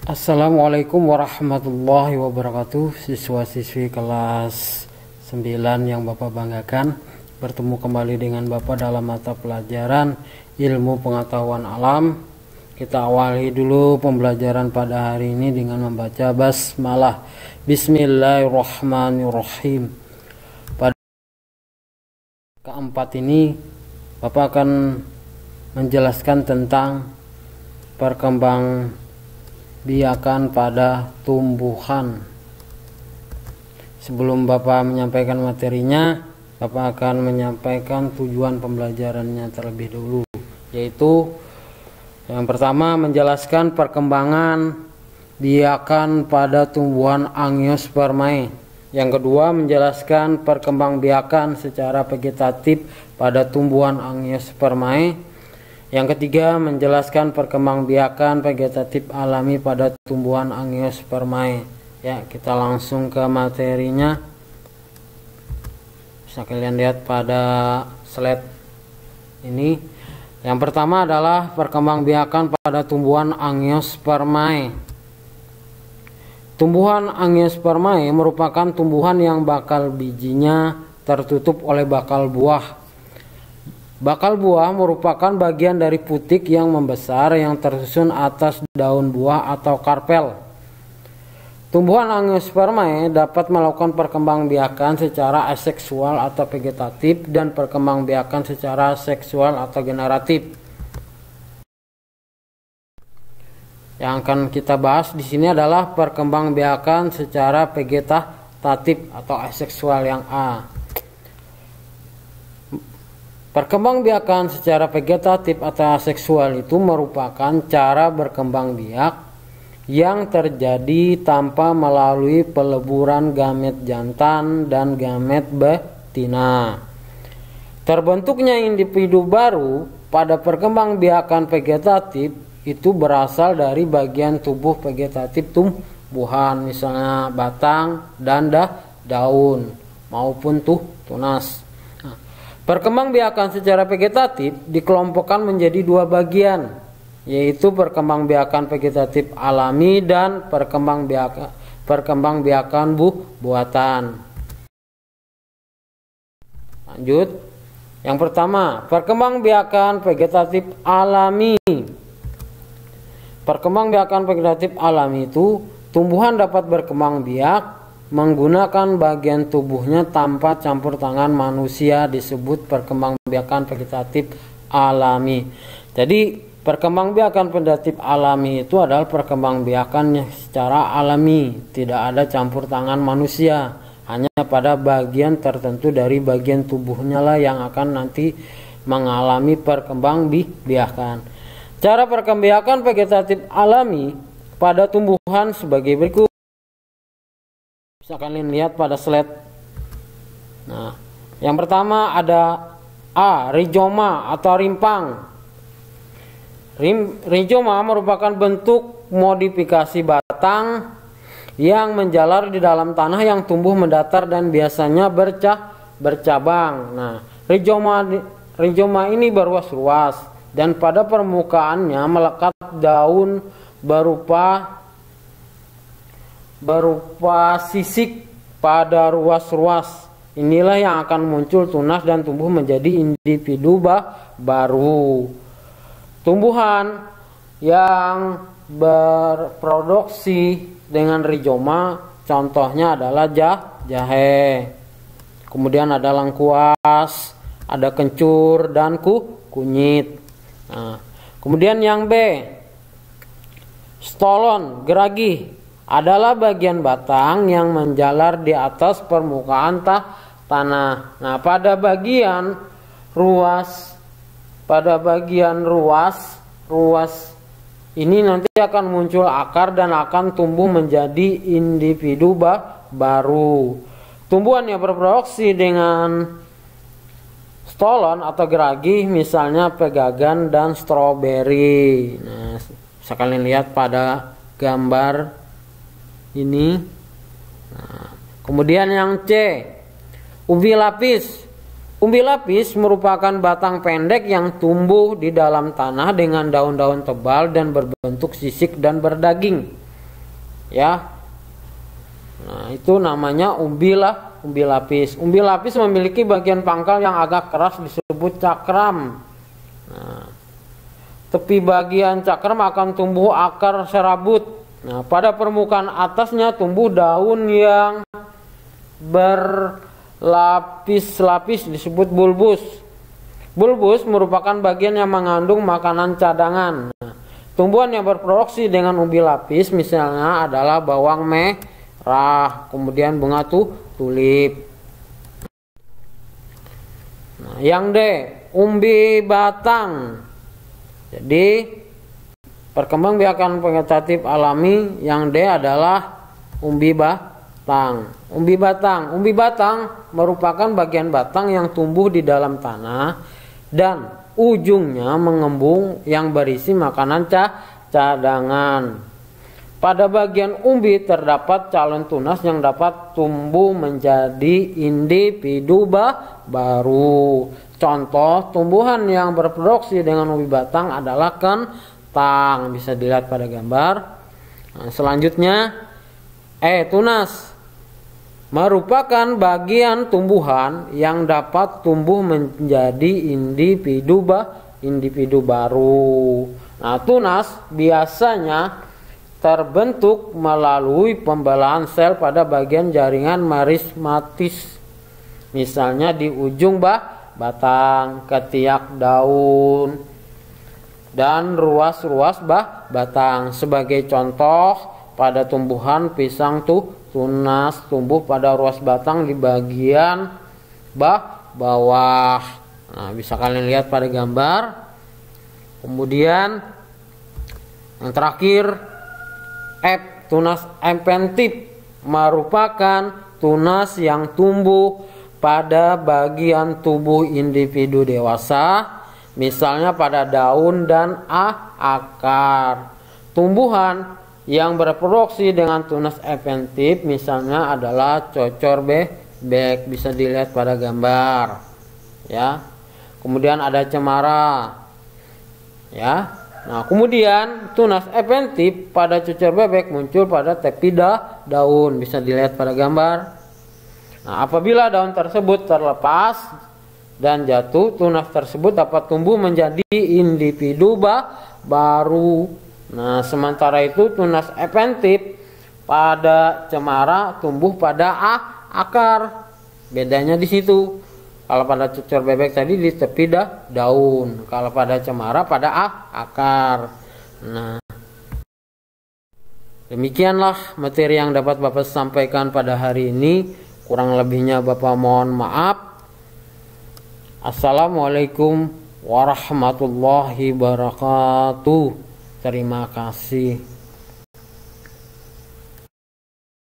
Assalamualaikum warahmatullahi wabarakatuh. Siswa-siswi kelas 9 yang Bapak banggakan, bertemu kembali dengan Bapak dalam mata pelajaran ilmu pengetahuan alam. Kita awali dulu pembelajaran pada hari ini dengan membaca basmalah. Bismillahirrahmanirrahim. Pada keempat ini Bapak akan menjelaskan tentang perkembangbiakan pada tumbuhan. Sebelum Bapak menyampaikan materinya, Bapak akan menyampaikan tujuan pembelajarannya terlebih dulu, yaitu yang pertama menjelaskan perkembangan biakan pada tumbuhan Angiospermae. Yang kedua menjelaskan perkembangbiakan secara vegetatif pada tumbuhan Angiospermae. Yang ketiga menjelaskan perkembangbiakan vegetatif alami pada tumbuhan Angiospermae. Ya, kita langsung ke materinya. Bisa kalian lihat pada slide ini. Yang pertama adalah perkembangbiakan pada tumbuhan Angiospermae. Tumbuhan Angiospermae merupakan tumbuhan yang bakal bijinya tertutup oleh bakal buah. Bakal buah merupakan bagian dari putik yang membesar yang tersusun atas daun buah atau karpel. Tumbuhan Angiospermae dapat melakukan perkembangbiakan secara aseksual atau vegetatif dan perkembangbiakan secara seksual atau generatif. Yang akan kita bahas di sini adalah perkembangbiakan secara vegetatif atau aseksual yang A. Perkembangbiakan secara vegetatif atau aseksual itu merupakan cara berkembang biak yang terjadi tanpa melalui peleburan gamet jantan dan gamet betina. Terbentuknya individu baru pada perkembangbiakan vegetatif itu berasal dari bagian tubuh vegetatif tumbuhan, misalnya batang dan daun maupun tunas. Perkembangbiakan secara vegetatif dikelompokkan menjadi dua bagian, yaitu perkembangbiakan vegetatif alami dan perkembangbiakan buatan. Lanjut. Yang pertama, perkembangbiakan vegetatif alami. Perkembangbiakan vegetatif alami itu tumbuhan dapat berkembang biak menggunakan bagian tubuhnya tanpa campur tangan manusia, disebut perkembangbiakan vegetatif alami. Jadi perkembangbiakan vegetatif alami itu adalah perkembangbiakan secara alami, tidak ada campur tangan manusia, hanya pada bagian tertentu dari bagian tubuhnya lah yang akan nanti mengalami perkembangbiakan. Cara perkembangbiakan vegetatif alami pada tumbuhan sebagai berikut. Bisa kalian lihat pada slide. Nah, yang pertama ada A. Rizoma atau rimpang. Rizoma merupakan bentuk modifikasi batang yang menjalar di dalam tanah yang tumbuh mendatar dan biasanya bercabang. Nah, rizoma ini berruas-ruas dan pada permukaannya melekat daun berupa sisik pada ruas-ruas. Inilah yang akan muncul tunas dan tumbuh menjadi individu baru. Tumbuhan yang berproduksi dengan rizoma contohnya adalah jahe. Kemudian ada lengkuas, ada kencur dan kunyit. Nah, kemudian yang B, stolon geragi adalah bagian batang yang menjalar di atas permukaan tanah. Nah, pada bagian ruas ini nanti akan muncul akar dan akan tumbuh menjadi individu baru. Tumbuhan yang berproduksi dengan stolon atau geragi misalnya pegagan dan stroberi. Nah, bisa kalian lihat pada gambar ini. Nah, kemudian yang C, umbi lapis. Umbi lapis merupakan batang pendek yang tumbuh di dalam tanah dengan daun-daun tebal dan berbentuk sisik dan berdaging. ya. Nah, itu namanya umbi lapis. Umbi lapis memiliki bagian pangkal yang agak keras disebut cakram. Nah, tepi bagian cakram akan tumbuh akar serabut. Nah, pada permukaan atasnya tumbuh daun yang berlapis-lapis disebut bulbus. Bulbus merupakan bagian yang mengandung makanan cadangan. Nah, tumbuhan yang berproduksi dengan umbi lapis misalnya adalah bawang merah, kemudian bunga tulip. Nah, yang D, umbi batang. Jadi perkembangbiakan vegetatif alami yang D adalah umbi batang. Umbi batang merupakan bagian batang yang tumbuh di dalam tanah dan ujungnya mengembung yang berisi makanan cadangan. Pada bagian umbi terdapat calon tunas yang dapat tumbuh menjadi individu baru. Contoh tumbuhan yang berproduksi dengan umbi batang adalah kentang, bisa dilihat pada gambar. Nah, selanjutnya tunas merupakan bagian tumbuhan yang dapat tumbuh menjadi individu baru. Nah, tunas biasanya terbentuk melalui pembelahan sel pada bagian jaringan merismatis, misalnya di ujung batang, ketiak daun, dan ruas-ruas batang. Sebagai contoh, pada tumbuhan pisang tunas tumbuh pada ruas batang di bagian bawah. Nah, bisa kalian lihat pada gambar. Kemudian yang terakhir, tunas empentip merupakan tunas yang tumbuh pada bagian tubuh individu dewasa, misalnya pada daun dan akar. Tumbuhan yang berproduksi dengan tunas empentip misalnya adalah cocor bebek, bisa dilihat pada gambar, ya. Kemudian ada cemara, ya. Nah, kemudian tunas empentip pada cocor bebek muncul pada tepi daun, bisa dilihat pada gambar. Nah, apabila daun tersebut terlepas dan jatuh, tunas tersebut dapat tumbuh menjadi individu baru. Nah, sementara itu tunas empentip pada cemara tumbuh pada akar. Bedanya di situ. Kalau pada cocor bebek tadi di tepi daun, kalau pada cemara pada akar. Nah, demikianlah materi yang dapat Bapak sampaikan pada hari ini. Kurang lebihnya Bapak mohon maaf. Assalamualaikum warahmatullahi wabarakatuh. Terima kasih.